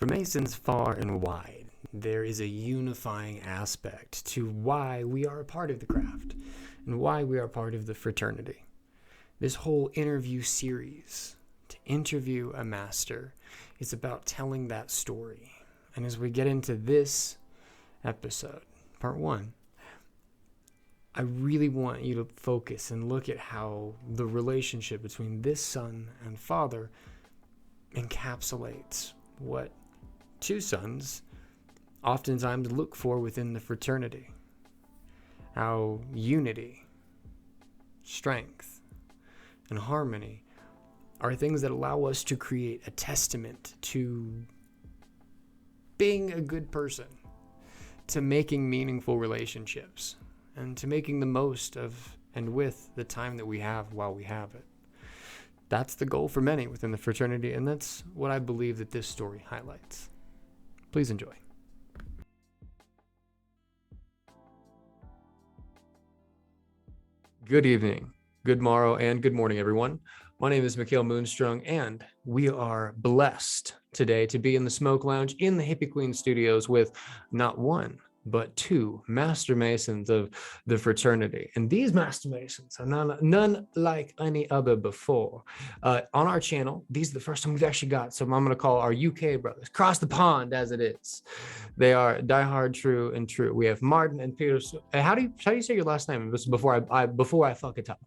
For Masons far and wide, there is a unifying aspect to why we are a part of the craft and why we are part of the fraternity. This whole interview series, to interview a master, is about telling that story. And as we get into this episode, part 1, I really want you to focus and look at how the relationship between this son and father encapsulates what two sons oftentimes look for within the fraternity. How unity, strength, and harmony are things that allow us to create a testament to being a good person, to making meaningful relationships, and to making the most of and with the time that we have while we have it. That's the goal for many within the fraternity, and that's what I believe that this story highlights. Please enjoy. Good evening, good morrow, and good morning, everyone. My name is Mikhail Moonstrung, and we are blessed today to be in the Smoke Lounge in the Hippie Queen studios with not one, but two Master Masons of the fraternity. And these Master Masons are none like any other before. On our channel, these are the first time we've actually got, so I'm going to call our UK brothers, cross the pond as it is. They are diehard, true, and true. We have Martin and Peter. How do you say your last name? This is before I fuck it up.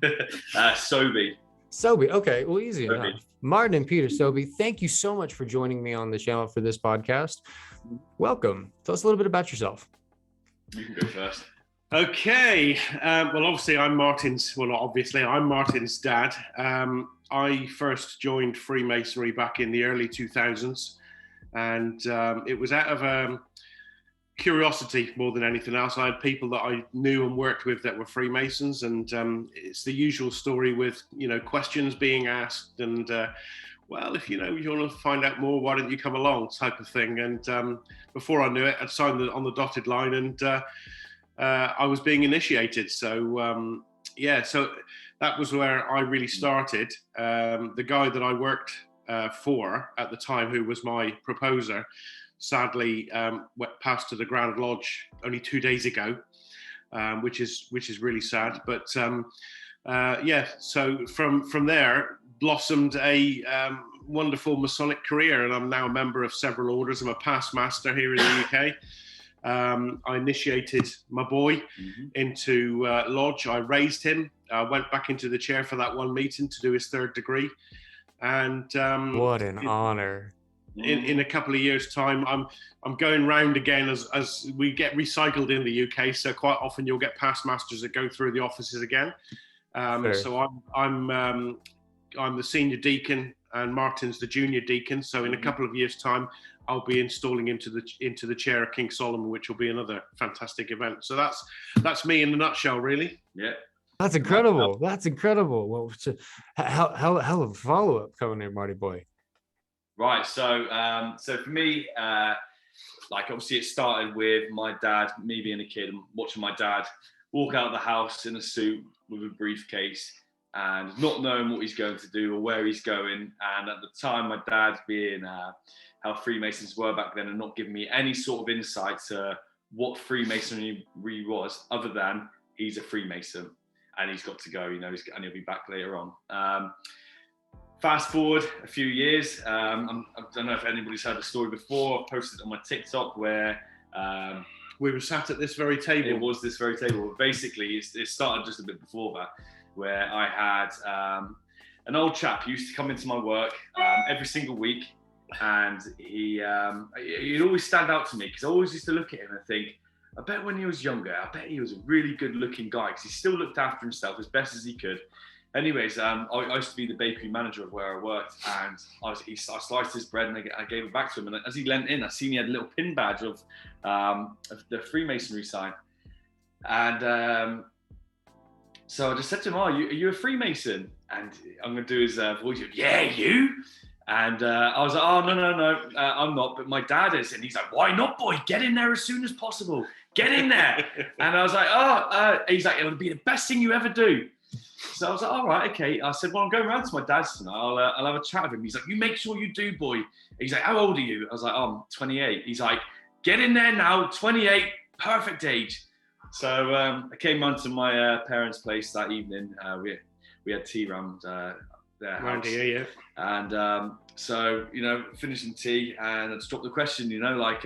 Sobye. Sobye, okay, well, easy Sobye. enough. Martin and Peter Sobye, thank you so much for joining me on the channel for this podcast. Welcome. Tell us a little bit about yourself. You can go first. Okay. Well, obviously, I'm Martin's dad. I first joined Freemasonry back in the early 2000s, and it was out of curiosity more than anything else. I had people that I knew and worked with that were Freemasons, and it's the usual story with, questions being asked and, well, if you want to find out more, why don't you come along, type of thing. And before I knew it, I'd signed on the dotted line, and I was being initiated. So, so that was where I really started. The guy that I worked for at the time, who was my proposer, sadly went past to the Grand Lodge only 2 days ago, which is really sad. But so from there blossomed a wonderful Masonic career, and I'm now a member of several orders. I'm a past master here in the UK. I initiated my boy into Lodge. I raised him. I went back into the chair for that one meeting to do his 3rd degree. And what an honor. In a couple of years' time, I'm going round again as we get recycled in the UK. So quite often you'll get past masters that go through the offices again. So I'm the senior deacon, and Martin's the junior deacon. So in a couple of years' time, I'll be installing him into the chair of King Solomon, which will be another fantastic event. So that's me in a nutshell, really. Yeah. That's incredible. That's incredible. Well, hell of a follow-up coming in, Marty boy. Right. So for me, obviously it started with my dad, me being a kid and watching my dad walk out of the house in a suit with a briefcase and not knowing what he's going to do or where he's going. And at the time, my dad being how Freemasons were back then and not giving me any sort of insight to what Freemasonry really was, other than he's a Freemason and he's got to go, and he'll be back later on. Fast forward a few years, I don't know if anybody's heard the story before. I posted it on my TikTok where we were sat at this very table. It was this very table. Basically, it started just a bit before that, where I had an old chap who used to come into my work every single week, and he'd always stand out to me because I always used to look at him and think, I bet when he was younger, I bet he was a really good-looking guy because he still looked after himself as best as he could. Anyways, I used to be the bakery manager of where I worked, and I sliced his bread and I gave it back to him. And as he leant in, I seen he had a little pin badge of the Freemasonry sign. And so I just said to him, are you a Freemason? And I'm going to do his voice. Yeah, you? And I was like, oh, no, I'm not, but my dad is. And he's like, why not, boy? Get in there as soon as possible. Get in there. And I was like, he's like, it would be the best thing you ever do. So I was like, all right, okay. I said, well, I'm going round to my dad's tonight. I'll have a chat with him. He's like, you make sure you do, boy. He's like, how old are you? I was like, oh, I'm 28. He's like, get in there now, 28, perfect age. So I came round to my parents' place that evening. We had tea round their house. Yeah. And so, finishing tea, and I just dropped the question, like,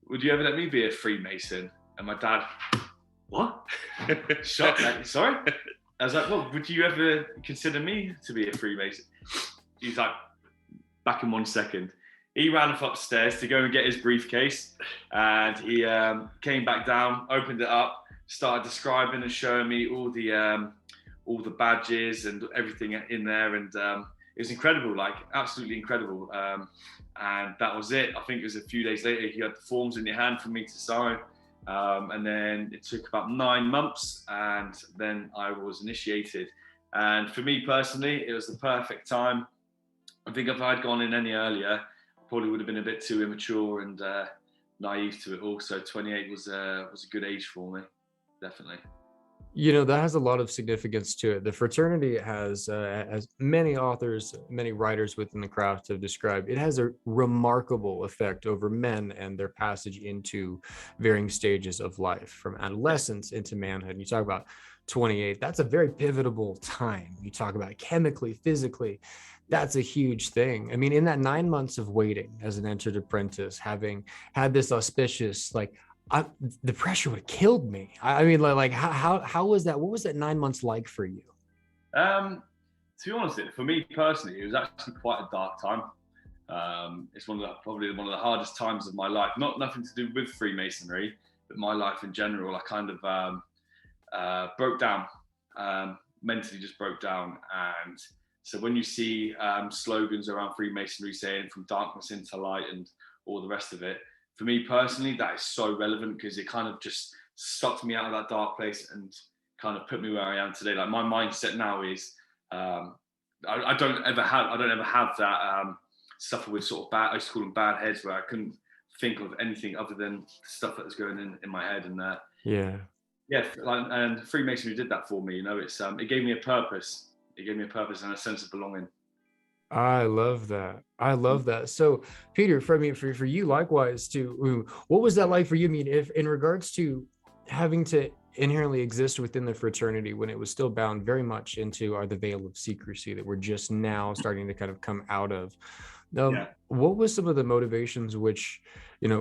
would you ever let me be a Freemason? And my dad, what? Shocked. Like, sorry? I was like, well, would you ever consider me to be a Freemason? He's like, back in 1 second. He ran up upstairs to go and get his briefcase, and he came back down, opened it up, started describing and showing me all the badges and everything in there, and it was incredible, like absolutely incredible. And that was it. I think it was a few days later, he had the forms in your hand for me to sign. And then it took about 9 months, and then I was initiated. And for me personally, it was the perfect time. I think if I'd gone in any earlier, I probably would have been a bit too immature and naive to it all. So 28 was a good age for me, definitely. That has a lot of significance to it. The fraternity has, as many authors, many writers within the craft have described, it has a remarkable effect over men and their passage into varying stages of life, from adolescence into manhood. And you talk about 28, that's a very pivotal time. You talk about chemically, physically, that's a huge thing. I mean, in that 9 months of waiting as an entered apprentice, having had this auspicious, the pressure would have killed me. I mean, like how was that? What was that 9 months like for you? To be honest, for me personally, it was actually quite a dark time. It's probably one of the hardest times of my life. Nothing to do with Freemasonry, but my life in general. I kind of broke down, mentally just broke down. And so when you see slogans around Freemasonry saying "from darkness into light" and all the rest of it, for me personally, that is so relevant, because it kind of just sucked me out of that dark place and kind of put me where I am today. Like, my mindset now is, I don't ever have that suffer with sort of bad, I used to call them bad heads, where I couldn't think of anything other than stuff that was going in my head. And and Freemasonry did that for me. It gave me a purpose. It gave me a purpose and a sense of belonging. I love that. So Peter, for you likewise too, what was that like for you? I mean, if in regards to having to inherently exist within the fraternity when it was still bound very much into the veil of secrecy that we're just now starting to kind of come out of, what was some of the motivations which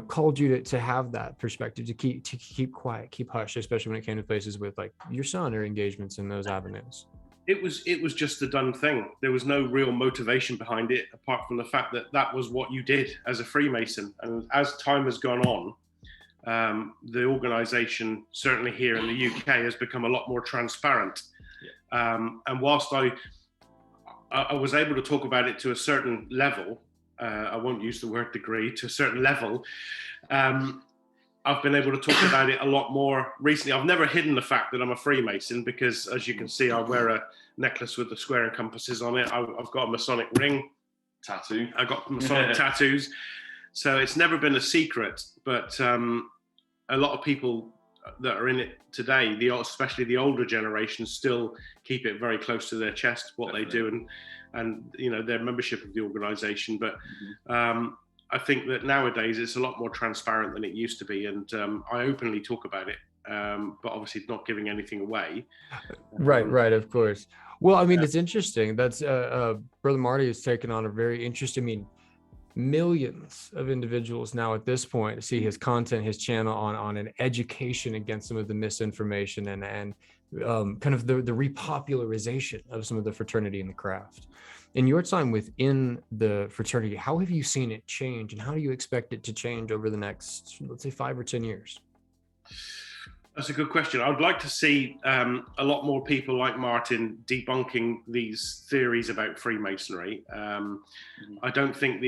called you to have that perspective, to keep quiet, keep hush, especially when it came to places with like your son or engagements in those avenues? It was just the done thing. There was no real motivation behind it, apart from the fact that was what you did as a Freemason. And as time has gone on, the organisation, certainly here in the UK, has become a lot more transparent. And whilst I was able to talk about it to a certain level, I won't use the word degree, to a certain level, I've been able to talk about it a lot more recently. I've never hidden the fact that I'm a Freemason, because, as you can see, I wear a necklace with the square and compasses on it. I've got a Masonic ring. Tattoo. I got Masonic tattoos. So it's never been a secret. But a lot of people that are in it today, especially the older generation, still keep it very close to their chest, what Definitely. They do, and their membership of the organisation. But I think that nowadays it's a lot more transparent than it used to be, and I openly talk about it, but obviously not giving anything away. Right, of course. Well, I mean, it's interesting. That's Brother Marty has taken on a very interesting, I mean, millions of individuals now at this point see his content, his channel on an education against some of the misinformation and kind of the repopularization of some of the fraternity and the craft. In your time within the fraternity, how have you seen it change, and how do you expect it to change over the next, let's say, 5 or 10 years? That's a good question. I would like to see a lot more people like Martin debunking these theories about Freemasonry. I don't think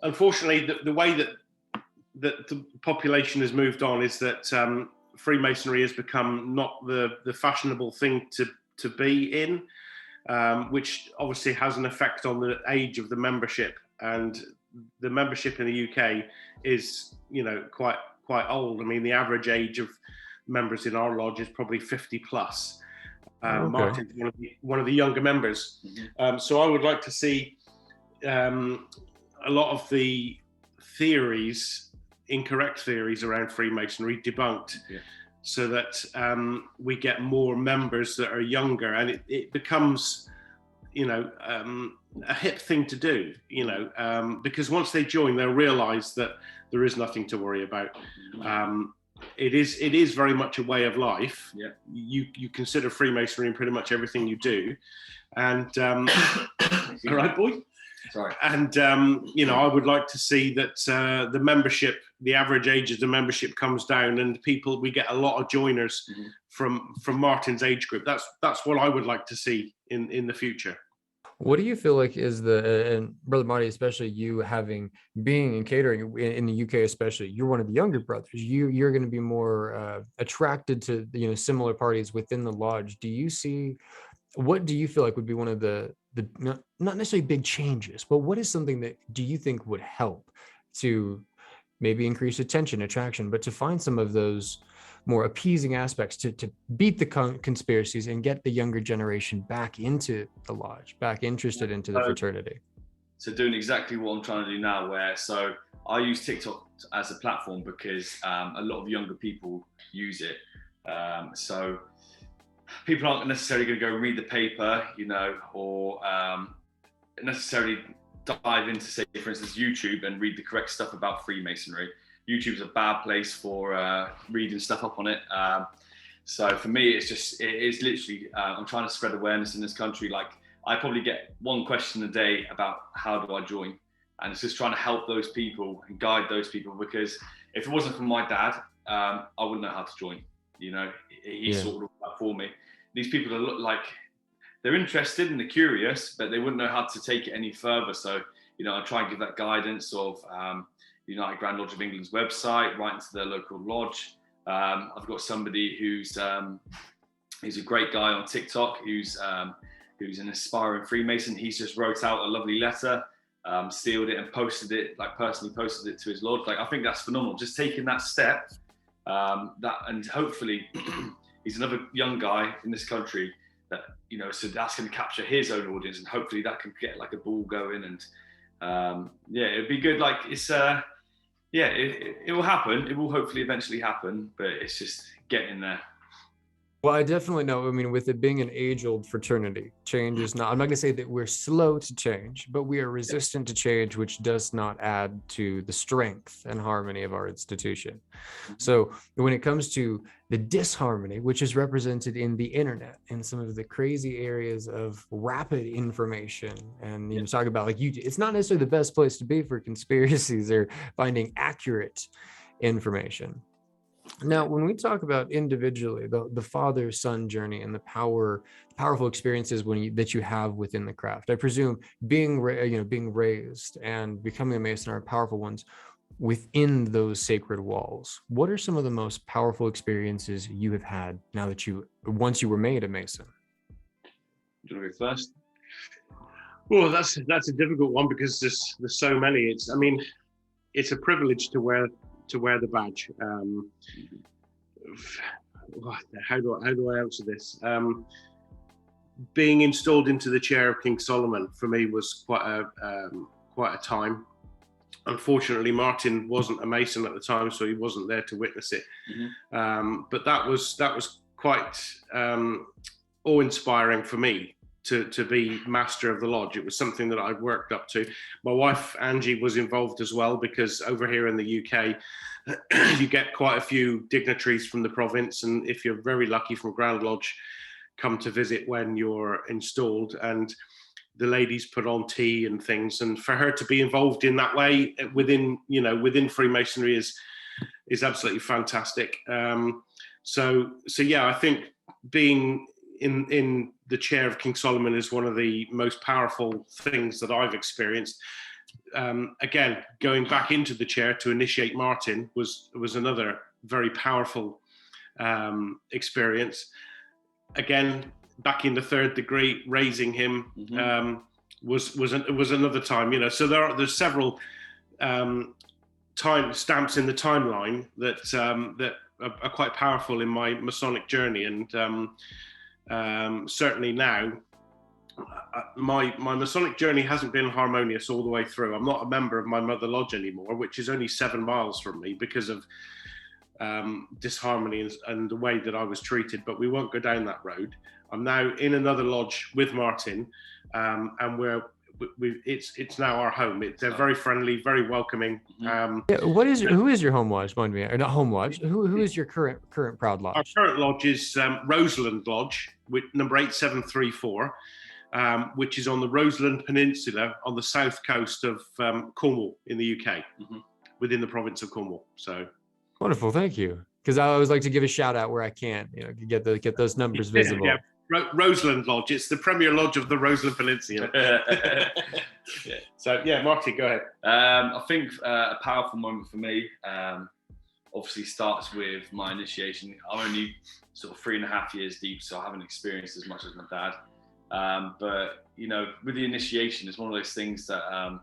unfortunately, the way that the population has moved on is that Freemasonry has become not the fashionable thing to be in. Which obviously has an effect on the age of the membership, and the membership in the UK is, quite old. I mean, the average age of members in our lodge is probably 50 plus. Okay. Martin's one of the younger members. So I would like to see a lot of the theories, incorrect theories around Freemasonry debunked, so that we get more members that are younger, and it becomes, a hip thing to do, because once they join, they'll realize that there is nothing to worry about. It is very much a way of life. You consider Freemasonry in pretty much everything you do, and all right, boy. Sorry. And I would like to see that the membership, the average age of the membership comes down, and we get a lot of joiners from Martin's age group. That's what I would like to see in the future. What do you feel like is and Brother Marty, especially you being in catering in the UK, especially, you're one of the younger brothers. You're going to be more attracted to similar parties within the lodge. What do you feel like would be one of the not necessarily big changes, but what is something that do you think would help to maybe increase attraction, but to find some of those more appeasing aspects to beat the conspiracies and get the younger generation back into the lodge, back interested into the fraternity? So doing exactly what I'm trying to do now, so I use TikTok as a platform because a lot of younger people use it. So people aren't necessarily going to go read the paper, or necessarily dive into, say, for instance, YouTube and read the correct stuff about Freemasonry. YouTube's a bad place for reading stuff up on it. So for me, it is literally, I'm trying to spread awareness in this country. Like, I probably get one question a day about how do I join? And it's just trying to help those people and guide those people, because if it wasn't for my dad, I wouldn't know how to join. He sorted all that for me. These people look like they're interested and they're curious, but they wouldn't know how to take it any further. So, I try and give that guidance of United Grand Lodge of England's website, right into their local lodge. I've got somebody who's a great guy on TikTok, who's an aspiring Freemason. He's just wrote out a lovely letter, sealed it and posted it, personally posted it to his lodge. I think that's phenomenal. Just taking that step, and hopefully he's another young guy in this country that, so that's going to capture his own audience, and hopefully that can get a ball going. And it'd be good. It will happen. It will hopefully eventually happen, but it's just getting there. Well, I definitely know. I mean, with it being an age-old fraternity, change is not, I'm not going to say that we're slow to change, but we are resistant to change, which does not add to the strength and harmony of our institution. So when it comes to the disharmony, which is represented in the internet and some of the crazy areas of rapid information, and talk about YouTube, it's not necessarily the best place to be for conspiracies or finding accurate information. Now, when we talk about individually, the father-son journey and the powerful experiences that you have within the craft, I presume being raised and becoming a Mason are powerful ones within those sacred walls. What are some of the most powerful experiences you have had now that once you were made a Mason? Do you want to go first? Well, that's a difficult one because there's so many. It's a privilege to wear the badge. How do I answer this? Being installed into the chair of King Solomon for me was quite a time. Unfortunately, Martin wasn't a Mason at the time, so he wasn't there to witness it. But that was quite awe-inspiring for me to be master of the lodge. It was something that I'd worked up to. My wife Angie was involved as well, because over here in the UK you get quite a few dignitaries from the province, and if you're very lucky, from Grand Lodge, come to visit when you're installed, and the ladies put on tea and things, and for her to be involved in that way within Freemasonry is absolutely fantastic. So I think being in the chair of King Solomon is one of the most powerful things that I've experienced. Again, going back into the chair to initiate Martin was another very powerful experience. Again, back in the third degree, raising him was another time. So there's several time stamps in the timeline that are quite powerful in my Masonic journey, and certainly now, my Masonic journey hasn't been harmonious all the way through. I'm not a member of my mother lodge anymore, which is only 7 miles from me because of disharmony and the way that I was treated, but we won't go down that road. I'm now in another lodge with Martin, and it's now our home. They're very friendly, very welcoming. Yeah, who is your home lodge? Mind me, or not home lodge? Who is your current proud lodge? Our current lodge is Roseland Lodge, with number 8734, which is on the Roseland Peninsula on the south coast of Cornwall in the UK, within the province of Cornwall. So wonderful, thank you. Because I always like to give a shout out where I can, get those numbers visible. Yeah. Roseland Lodge. It's the premier lodge of the Roseland Peninsula. So yeah, Marty, go ahead. I think a powerful moment for me obviously starts with my initiation. I'm only sort of 3.5 years deep, so I haven't experienced as much as my dad. But with the initiation, it's one of those things that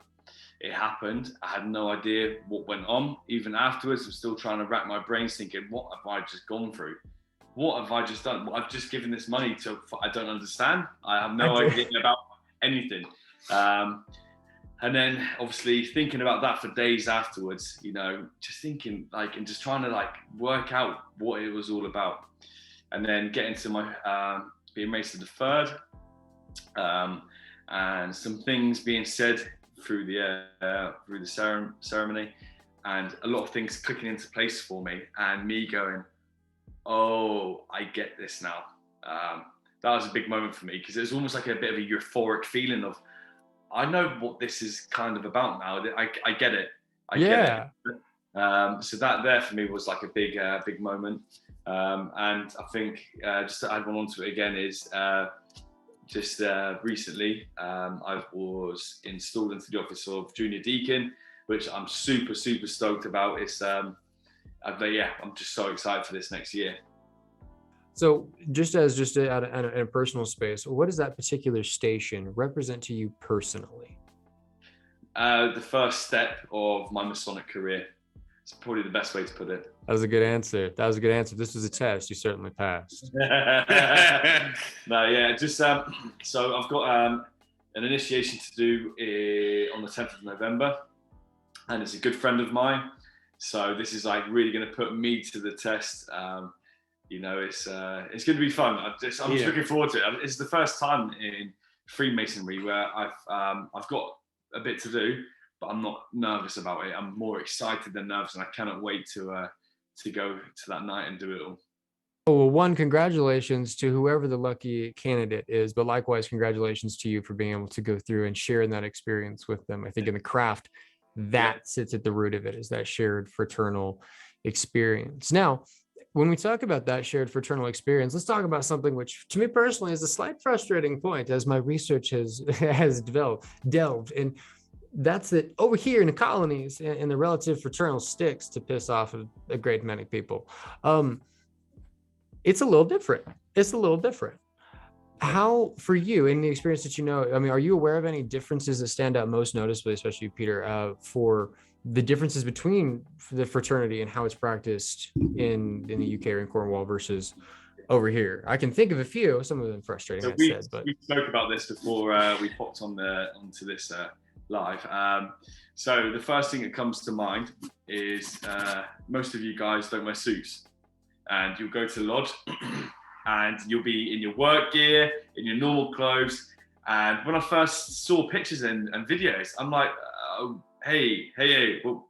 it happened. I had no idea what went on. Even afterwards, I'm still trying to rack my brains thinking, what have I just gone through? What have I just done? I've just given this money to, I don't understand. I have no idea about anything. And then obviously thinking about that for days afterwards, just thinking and just trying to work out what it was all about. And then getting to my being raised to the third, and some things being said through the ceremony, and a lot of things clicking into place for me, and me going, oh, I get this now. That was a big moment for me, because it was almost like a bit of a euphoric feeling of, I know what this is kind of about now. I get it. I get it. So that there for me was like a big moment. And I think just to add one onto it again is just recently I was installed into the office of junior deacon, which I'm super stoked about. It's I'm just so excited for this next year. So just in a personal space, what does that particular station represent to you personally? The first step of my Masonic career. It's probably the best way to put it. That was a good answer. This was a test. You certainly passed. No, yeah, just so I've got an initiation to do on the 10th of November, and it's a good friend of mine. So this is really going to put me to the test. It's going to be fun. I'm just looking forward to it. It's the first time in Freemasonry where I've got a bit to do, but I'm not nervous about it. I'm more excited than nervous, and I cannot wait to go to that night and do it all. Oh, well, congratulations to whoever the lucky candidate is, but likewise, congratulations to you for being able to go through and share in that experience with them. I think in the craft, that sits at the root of it, is that shared fraternal experience. Now, when we talk about that shared fraternal experience, let's talk about something which to me personally is a slight frustrating point as my research has delved. And that's that over here in the colonies and the relative fraternal sticks to piss off a great many people. It's a little different. How, for you, in the experience that are you aware of any differences that stand out most noticeably, especially Peter, for the differences between the fraternity and how it's practiced in the UK or in Cornwall versus over here? I can think of a few, some of them frustrating. So we spoke about this before we popped onto this live. So the first thing that comes to mind is most of you guys don't wear suits, and you'll go to the lodge and you'll be in your work gear, in your normal clothes. And when I first saw pictures and videos, I'm like, oh, hey, well,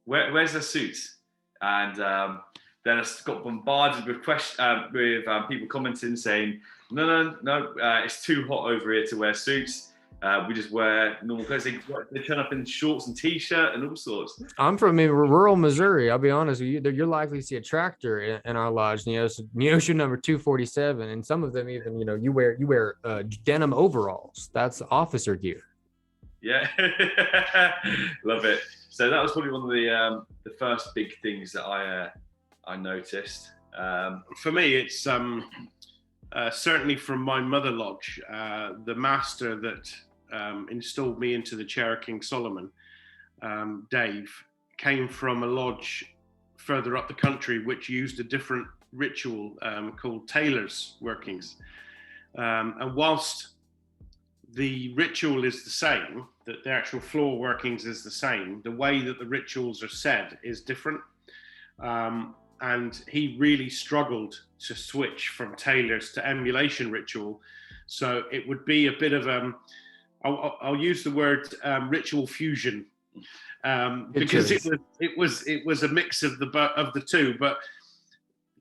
where's the suits? And then I got bombarded with people commenting saying, no, it's too hot over here to wear suits. We just wear normal clothes. They turn up in shorts and t-shirt and all sorts. I'm from rural Missouri. I'll be honest with you. You're likely to see a tractor in our lodge, Neosho number 247, and some of them even, you wear denim overalls. That's officer gear. Yeah, love it. So that was probably one of the first big things that I noticed. For me, it's certainly from my mother lodge, the master that installed me into the chair, King Solomon, Dave, came from a lodge further up the country which used a different ritual called tailors' workings. And whilst the ritual is the same, that the actual floor workings is the same, the way that the rituals are said is different. And he really struggled to switch from Taylor's to emulation ritual. So it would be a bit of I'll use the word ritual fusion, because it was a mix of the two. But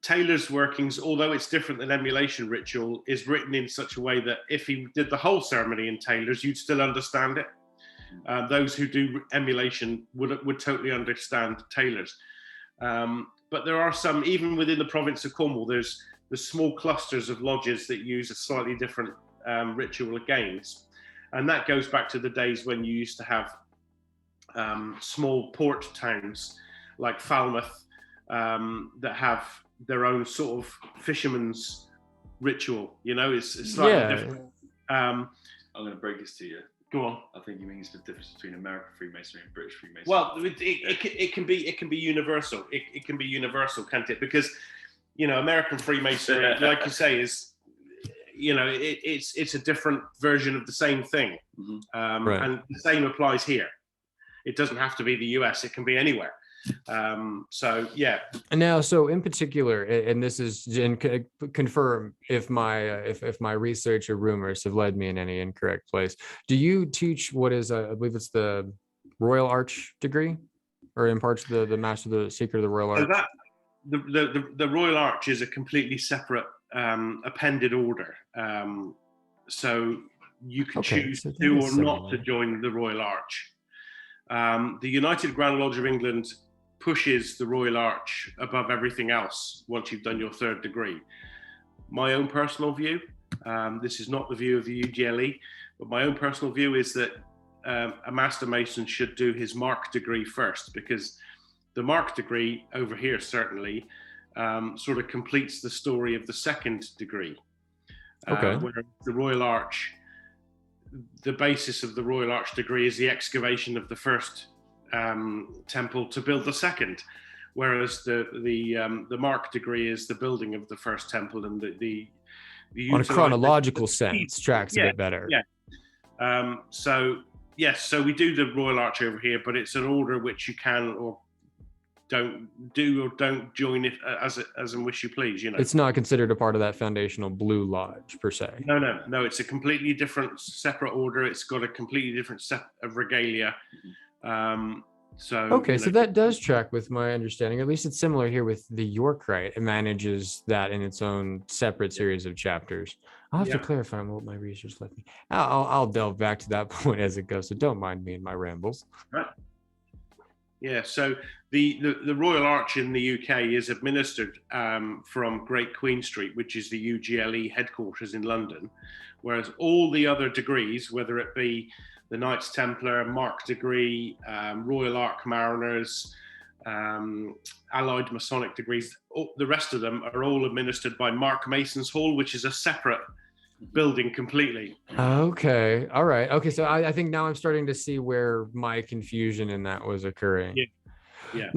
Taylor's workings, although it's different than emulation ritual, is written in such a way that if he did the whole ceremony in Taylor's, you'd still understand it. Those who do emulation would totally understand Taylor's. But there are some, even within the province of Cornwall, there's small clusters of lodges that use a slightly different ritual against. And that goes back to the days when you used to have small port towns like Falmouth that have their own sort of fisherman's ritual. You know, it's slightly different. I'm going to break this to you. Go on. I think you mean it's the difference between American Freemasonry and British Freemasonry. Well, it can be universal. It can be universal, can't it? Because, you know, American Freemasonry, like you say, is, you know, it's a different version of the same thing. Right. And the same applies here. It doesn't have to be the US. It can be anywhere. So yeah. And now, so in particular, and this is confirm if my research or rumors have led me in any incorrect place. Do you teach what is I believe it's the Royal Arch degree, or imparts the Master of the Secret of the Royal Arch? So the Royal Arch is a completely separate appended order. So you can choose to or not to join the Royal Arch. The United Grand Lodge of England pushes the Royal Arch above everything else once you've done your third degree. My own personal view, this is not the view of the UGLE, but my own personal view is that a Master Mason should do his Mark degree first, because the Mark degree over here certainly sort of completes the story of the second degree. Where the Royal Arch, the basis of the Royal Arch degree is the excavation of the first temple to build the second, whereas the Mark degree is the building of the first temple, and the on a chronological sense tracks a bit better. So yes, so we do the Royal Arch over here, but it's an order which you can or don't do or don't join it as and wish you please. You know, it's not considered a part of that foundational Blue Lodge per se. No. It's a completely different, separate order. It's got a completely different set of regalia. So that does track with my understanding. At least it's similar here with the York Rite. It manages that in its own separate series of chapters. I'll have to clarify what my research left me. I'll delve back to that point as it goes, so don't mind me and my rambles. Right. Yeah, so the Royal Arch in the UK is administered from Great Queen Street, which is the UGLE headquarters in London, whereas all the other degrees, whether it be the Knights Templar, Mark degree, Royal Arch Mariners, Allied Masonic degrees, the rest of them are all administered by Mark Mason's Hall, which is a separate building completely. Okay. All right. Okay. So I think now I'm starting to see where my confusion in that was occurring. Yeah.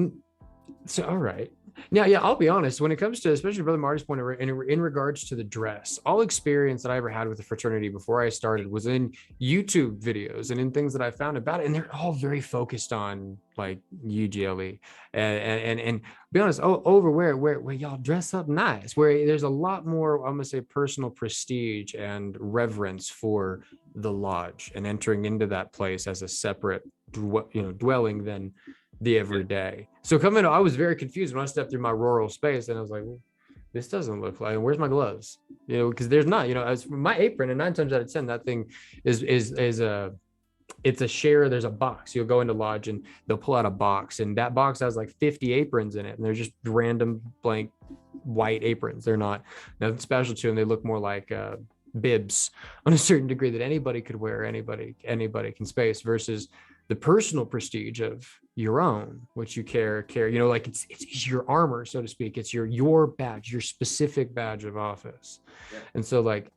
So, all right. Now, yeah, I'll be honest, when it comes to, especially Brother Marty's point in regards to the dress, all experience that I ever had with the fraternity before I started was in YouTube videos and in things that I found about it. And they're all very focused on like UGLE and be honest, over where y'all dress up nice, where there's a lot more, I'm gonna say, personal prestige and reverence for the lodge and entering into that place as a separate, dwelling than the everyday. So coming, I was very confused when I stepped through my rural space, and I was like, well, this doesn't look like, where's my gloves? Because there's not, as my apron, and 9 times out of 10, that thing is it's a share. There's a box. You'll go into lodge and they'll pull out a box, and that box has like 50 aprons in it, and they're just random blank white aprons. They're not nothing special to them. They look more like bibs on a certain degree that anybody could wear, anybody can space, versus the personal prestige of your own, which you care, like it's your armor, so to speak. It's your badge, your specific badge of office. Yeah. And so like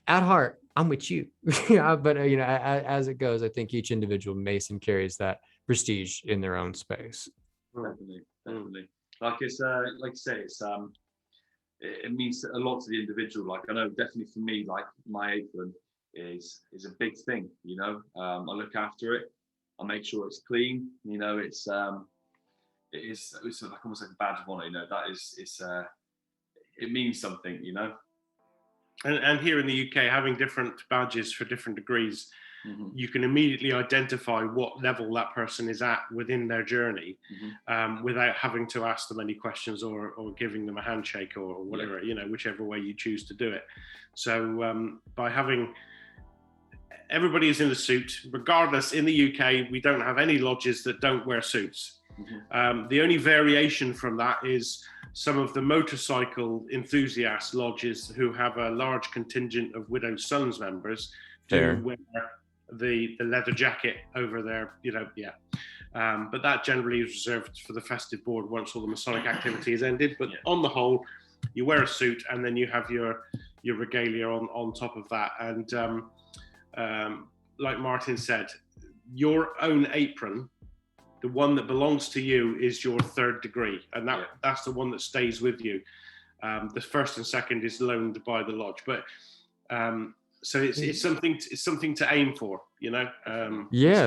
at heart, I'm with you. But as it goes, I think each individual Mason carries that prestige in their own space. Definitely. Like it's like you say, it means a lot to the individual. Like, I know definitely for me, like my apron is a big thing, you know. I look after it, I make sure it's clean, you know. It's like almost like a badge of honor, you know. That is, it means something, you know. And here in the UK, having different badges for different degrees, you can immediately identify what level that person is at within their journey, without having to ask them any questions or giving them a handshake or whatever, you know, whichever way you choose to do it. So by having everybody is in a suit, regardless. In the UK, we don't have any lodges that don't wear suits. The only variation from that is some of the motorcycle enthusiast lodges who have a large contingent of Widowed Sons members do wear the leather jacket over their, you know, but that generally is reserved for the festive board once all the Masonic activity is ended. But on the whole, you wear a suit and then you have your regalia on top of that. And like Martin said, your own apron, the one that belongs to you, is your third degree, and that's the one that stays with you. The first and second is loaned by the lodge, but so it's something to aim for, you know.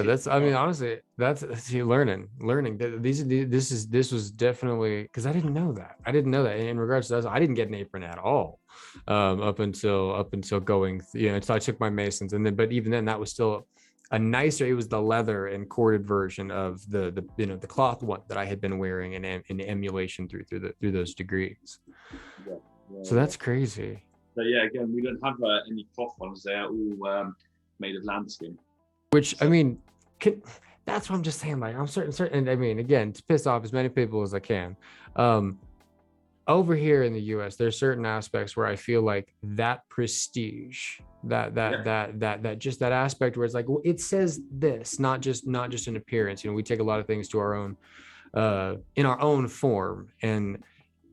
That's, I mean, honestly, that's learning. This was definitely, because I didn't know that. In regards to that, I didn't get an apron at all up until going, you know. So I took my Masons, and then, but even then, that was still a nicer. It was the leather and corded version of the you know, the cloth one that I had been wearing in emulation through those degrees. So that's crazy. So yeah, again, we don't have any cloth ones. They are all made of lambskin. Which, I mean, that's what I'm just saying. Like, I'm certain. And I mean, again, to piss off as many people as I can. Over here in the U.S., there's certain aspects where I feel like that prestige, that just that aspect where it's like, well, it says this, not just an appearance. You know, we take a lot of things to our own, in our own form, and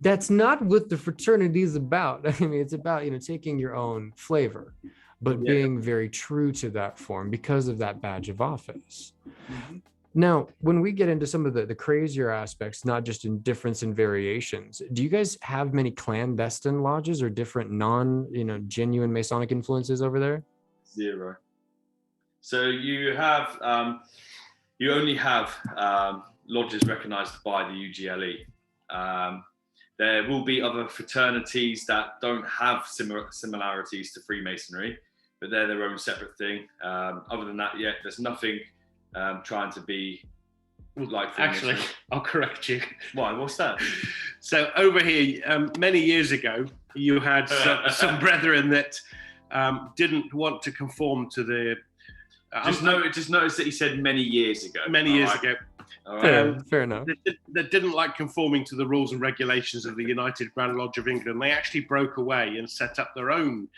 that's not what the fraternity is about. I mean, it's about, you know, taking your own flavor, but being very true to that form because of that badge of office. Now, when we get into some of the crazier aspects, not just in difference and variations, do you guys have many clandestine lodges or different genuine Masonic influences over there? Zero. So you have, you only have lodges recognized by the UGLE. There will be other fraternities that don't have similarities to Freemasonry, but they're their own separate thing. Other than that, there's nothing trying to be like Freemasonry. Actually, I'll correct you. Why? What's that? So over here, many years ago, you had some brethren that didn't want to conform to the... just notice that he said many years ago. Many years ago. Fair enough. That didn't like conforming to the rules and regulations of the United Grand Lodge of England. They actually broke away and set up their own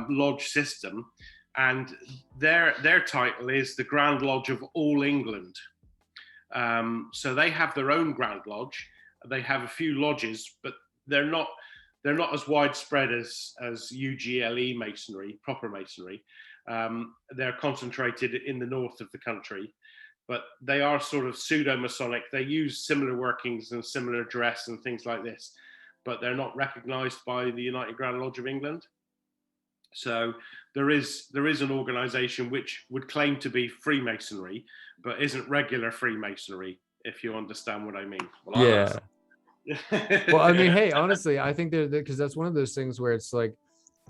lodge system, and their title is the Grand Lodge of All England. So they have their own Grand Lodge. They have a few lodges, but they're not as widespread as UGLE Masonry, proper Masonry. They're concentrated in the north of the country, but they are sort of pseudo-Masonic. They use similar workings and similar dress and things like this, but they're not recognized by the United Grand Lodge of England. So there is an organization which would claim to be Freemasonry, but isn't regular Freemasonry, if you understand what I mean. Well, well, I mean, hey, honestly, I think because that's one of those things where it's like,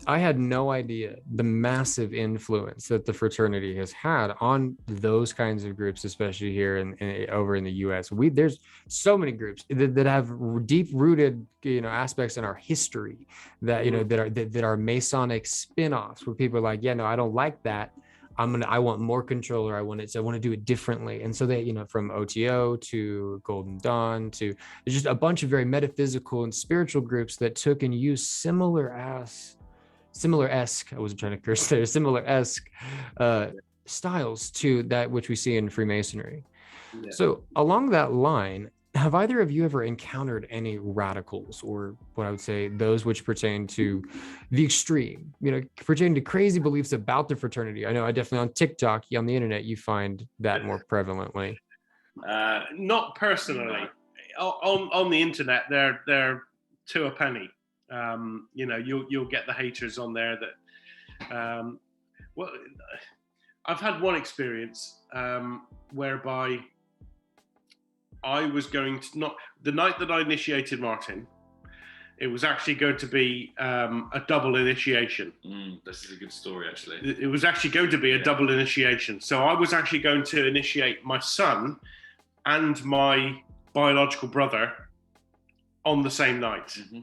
I had no idea the massive influence that the fraternity has had on those kinds of groups, especially here over in the U.S. There's so many groups that have deep-rooted, you know, aspects in our history that, you know, that are Masonic spin-offs, where people are like, yeah, no, I don't like that. I want more control, or I want to do it differently. And so they, you know, from OTO to Golden Dawn to there's just a bunch of very metaphysical and spiritual groups that took and used similar-esque, I wasn't trying to curse there, similar-esque styles to that which we see in Freemasonry. Yeah. So along that line, have either of you ever encountered any radicals, or what I would say those which pertain to the extreme, you know, pertaining to crazy beliefs about the fraternity? I know I definitely on TikTok, on the internet, you find that more prevalently. Not personally. On the internet, they're to a penny. You'll get the haters on there that, well, I've had one experience whereby I was going to, not the night that I initiated Martin, it was actually going to be a double initiation. This is a good story, actually. It was actually going to be a double initiation. So I was actually going to initiate my son and my biological brother on the same night. Mm-hmm.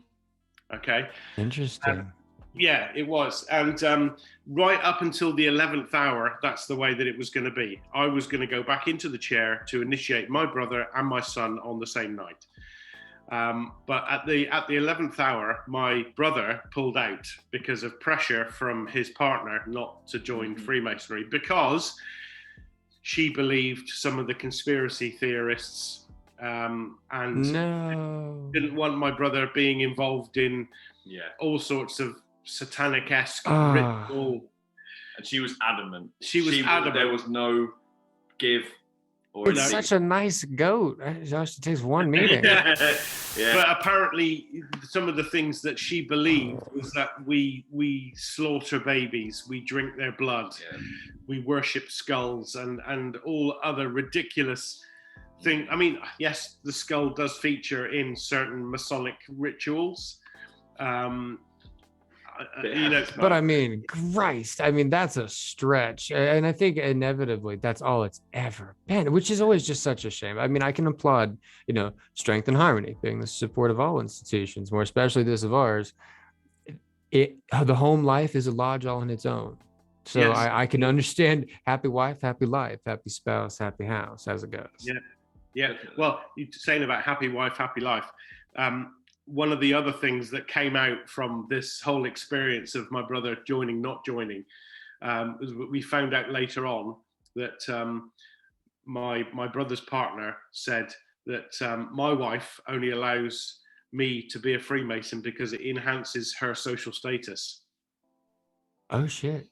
Okay. Interesting. Yeah, it was. And right up until the 11th hour, that's the way that it was going to be. I was going to go back into the chair to initiate my brother and my son on the same night. But at the 11th hour, my brother pulled out because of pressure from his partner not to join Freemasonry, because she believed some of the conspiracy theorists and didn't want my brother being involved in all sorts of satanic-esque ritual. And she was adamant. She was adamant. There was no give. It's such a nice goat. It just takes one meeting. But apparently, some of the things that she believed was that we slaughter babies, we drink their blood, we worship skulls, and all other ridiculous things. I mean, yes, the skull does feature in certain Masonic rituals. But I mean, Christ, that's a stretch. And I think inevitably that's all it's ever been, which is always just such a shame. I can applaud, strength and harmony being the support of all institutions, more especially this of ours. The home life is a lodge all on its own. So yes. I can understand happy wife, happy life, happy spouse, happy house as it goes. Yeah. Well, you're saying about happy wife, happy life. One of the other things that came out from this whole experience of my brother joining, not joining, was we found out later on that my brother's partner said that my wife only allows me to be a Freemason because it enhances her social status. Oh, shit.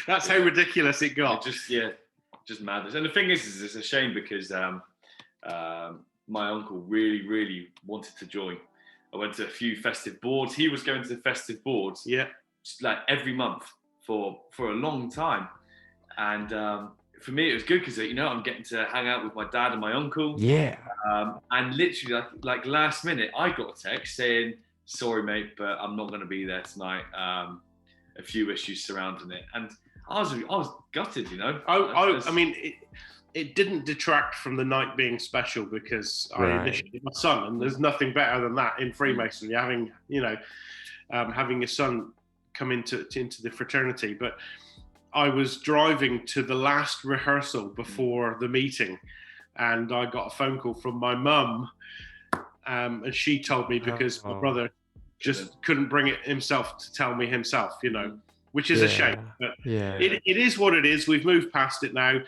That's how ridiculous it got. Just madness. And the thing is it's a shame because my uncle really, really wanted to join. I went to a few festive boards. He was going to the festive boards like every month for a long time. And for me, it was good because, I'm getting to hang out with my dad and my uncle. Yeah. And literally, like last minute, I got a text saying, sorry, mate, but I'm not going to be there tonight. A few issues surrounding it. And I was gutted, It didn't detract from the night being special because I initiated my son, and there's nothing better than that in Freemasonry, having your son come into the fraternity. But I was driving to the last rehearsal before the meeting, and I got a phone call from my mum, and she told me because my brother just couldn't bring it himself to tell me himself, which is a shame. But it is what it is. We've moved past it now.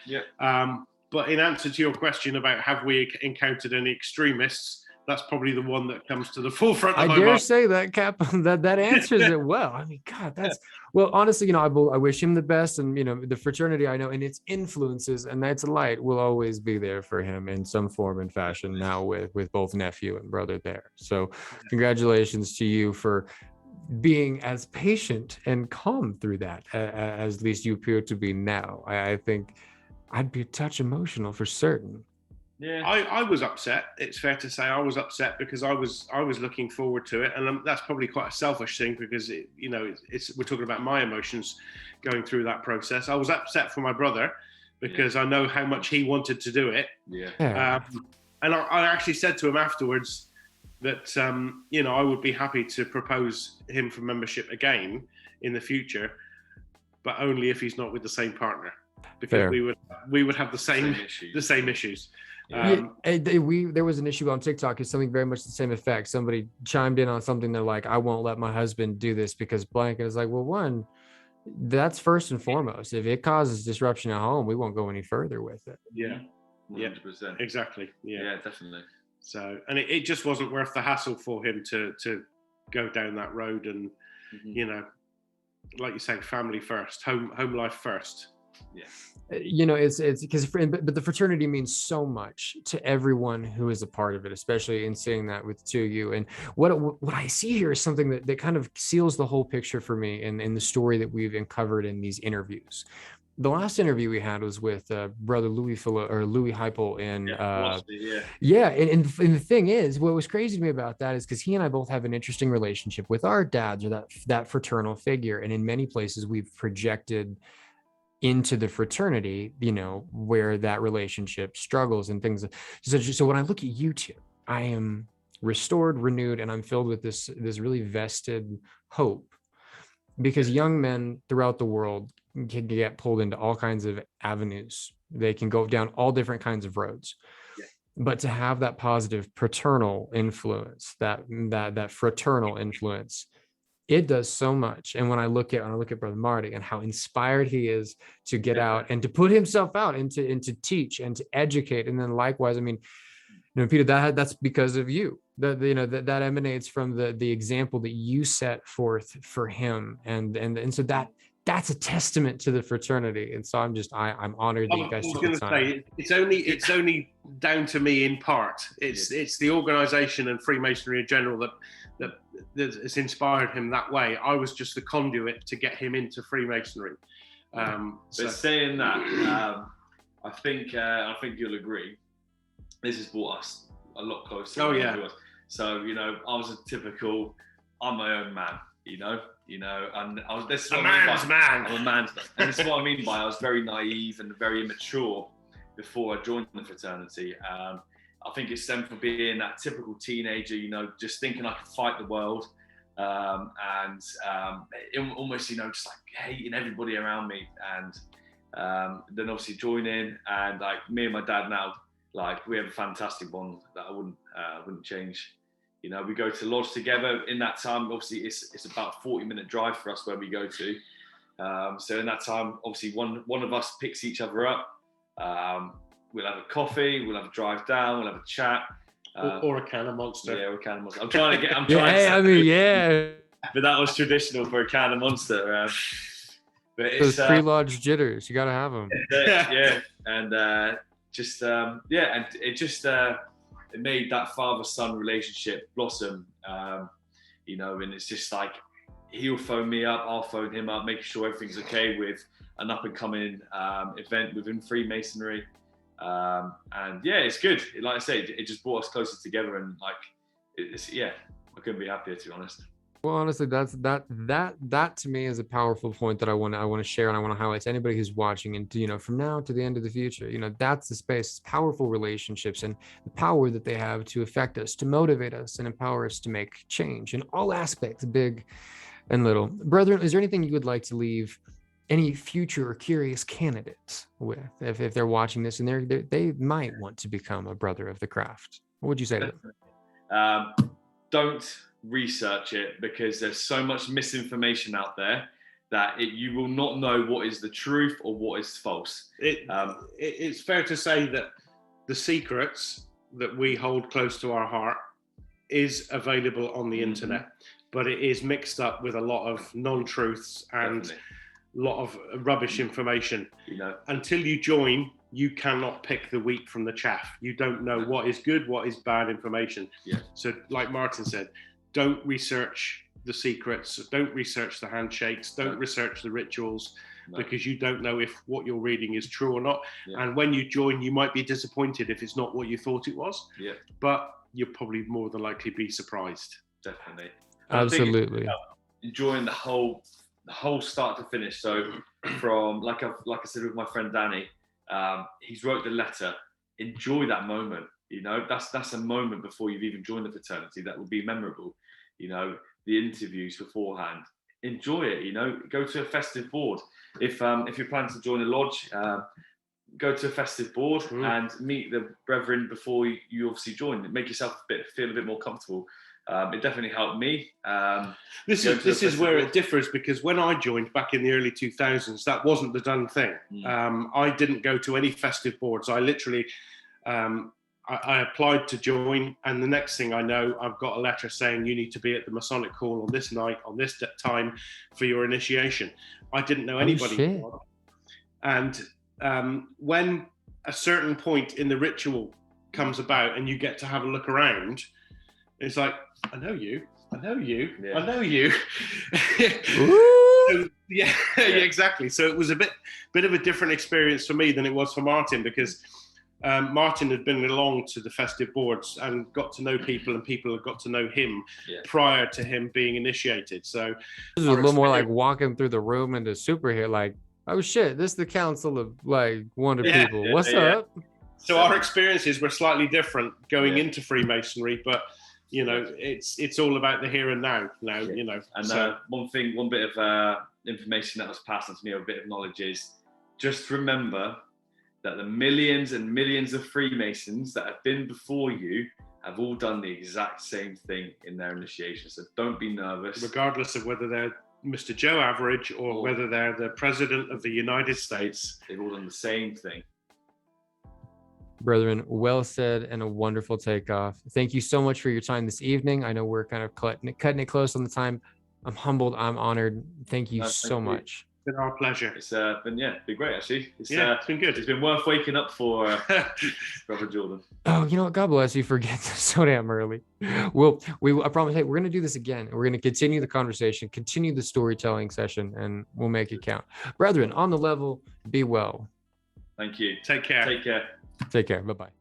But in answer to your question about have we encountered any extremists, that's probably the one that comes to the forefront of my mind. I dare say that, Cap, that answers it well. God, that's... Well, honestly, I wish him the best. And, the fraternity I know and its influences and its light will always be there for him in some form and fashion now with both nephew and brother there. So congratulations to you for being as patient and calm through that, as at least you appear to be now. I think I'd be a touch emotional for certain. Yeah, I was upset. It's fair to say I was upset because I was looking forward to it, and that's probably quite a selfish thing because we're talking about my emotions going through that process. I was upset for my brother because I know how much he wanted to do it. And I actually said to him afterwards that I would be happy to propose him for membership again in the future, but only if he's not with the same partner. Because we would have the same issues. There was an issue on TikTok. It's something very much the same effect. Somebody chimed in on something. They're like, I won't let my husband do this because blank. And it's like, well, one, that's first and foremost. If it causes disruption at home, we won't go any further with it. 100%. Exactly. Yeah, definitely. So, and it just wasn't worth the hassle for him to go down that road and, like you say, family first, home life first. You know, it's because, but the fraternity means so much to everyone who is a part of it, especially in seeing that with two of you. And what I see here is something that kind of seals the whole picture for me in the story that we've uncovered in these interviews. The last interview we had was with brother Louis Heipel in and the thing is, what was crazy to me about that is because he and I both have an interesting relationship with our dads, or that fraternal figure, and in many places we've projected into the fraternity, you know, where that relationship struggles and things. So when I look at you two, I am restored, renewed, and I'm filled with this really vested hope, because young men throughout the world can get pulled into all kinds of avenues. They can go down all different kinds of roads. But to have that positive paternal influence, that fraternal influence, it does so much. And when I look at Brother Marty and how inspired he is to get out and to put himself out and to teach and to educate, and then likewise, I mean, you know, Peter, that's because of you. That emanates from the example that you set forth for him, and so that's a testament to the fraternity. And so I'm honored that you guys took the time. It's only down to me in part. It's the organization and Freemasonry in general that has inspired him that way. I was just the conduit to get him into Freemasonry. But saying that, I think you'll agree, this has brought us a lot closer. Oh yeah. So, you know, I was a typical, I'm my own man, you know, and I was, this is what man. I'm a man's man. And this is what I mean by I was very naive and very immature before I joined the fraternity. I think it stemmed from being that typical teenager, you know, just thinking I could fight the world, and almost, you know, just like hating everybody around me. And then obviously joining, and like me and my dad now, like we have a fantastic bond that I wouldn't change. You know, we go to lodge together. In that time, obviously it's about a 40-minute drive for us where we go to. So in that time, obviously one of us picks each other up. We'll have a coffee, we'll have a drive down, we'll have a chat. Or a can of Monster. Yeah, or a can of Monster. I'm trying to but that was traditional for a can of Monster. But it's those pre-lodge jitters, you got to have them. Yeah, and and it just it made that father-son relationship blossom. You know, and it's just like he'll phone me up, I'll phone him up, making sure everything's okay with an up-and-coming event within Freemasonry. And yeah, it's good. Like I said, it just brought us closer together, and like I couldn't be happier, to be honest. Well, honestly, that to me is a powerful point that I want to share, and I want to highlight to anybody who's watching, and you know, from now to the end of the future, you know, that's the space, powerful relationships, and the power that they have to affect us, to motivate us, and empower us to make change in all aspects, big and little. Brethren, is there anything you would like to leave any future or curious candidates with, if they're watching this and they might want to become a brother of the craft? What would you say to them? Don't research it, because there's so much misinformation out there that you will not know what is the truth or what is false. It's fair to say that the secrets that we hold close to our heart is available on the internet, but it is mixed up with a lot of non-truths and a lot of rubbish information. You know, until you join, you cannot pick the wheat from the chaff. You don't know what is good, what is bad information. Yeah. So like Martin said, don't research the secrets, don't research the handshakes, don't research the rituals, because you don't know if what you're reading is true or not. Yeah. And when you join, you might be disappointed if it's not what you thought it was. Yeah. But you'll probably more than likely be surprised. Definitely. Absolutely. Enjoying the whole start to finish. So from like I said with my friend Danny, he's wrote the letter. Enjoy that moment. You know, that's a moment before you've even joined the fraternity that will be memorable. You know, the interviews beforehand. Enjoy it. You know, go to a festive board. If you're planning to join a lodge, go to a festive board and meet the brethren before you obviously join. Make yourself feel a bit more comfortable. It definitely helped me. This is where it differs, because when I joined back in the early 2000s, that wasn't the done thing. I didn't go to any festive boards. I literally, I applied to join, and the next thing I know, I've got a letter saying you need to be at the Masonic Hall on this night, on this time for your initiation. I didn't know anybody. And when a certain point in the ritual comes about and you get to have a look around, it's like, I know you, I know you, I know you. So, yeah, exactly. So it was a bit of a different experience for me than it was for Martin, because Martin had been along to the festive boards and got to know people, and people had got to know him prior to him being initiated. So this is a little more like walking through the room into superhero, like, oh shit, this is the council of like wonder people. What's up? So our experiences were slightly different going into Freemasonry, but you know, it's all about the here and now. You know. And one bit of information that was passed on to me, or a bit of knowledge, is just remember that the millions and millions of Freemasons that have been before you have all done the exact same thing in their initiation. So don't be nervous. Regardless of whether they're Mr. Joe Average or whether they're the President of the United States. They've all done the same thing. Brethren, well said, and a wonderful takeoff. Thank you so much for your time this evening. I know we're kind of cutting it close on the time. I'm humbled. I'm honored. Thank you so much. It's been our pleasure. It's been great, actually. It's been good. It's been worth waking up for Brother Jordan. Oh, you know what? God bless you for getting so damn early. I promise, hey, we're going to do this again. We're going to continue the conversation, continue the storytelling session, and we'll make it count. Brethren, on the level, be well. Thank you. Take care. Take care. Take care. Bye-bye.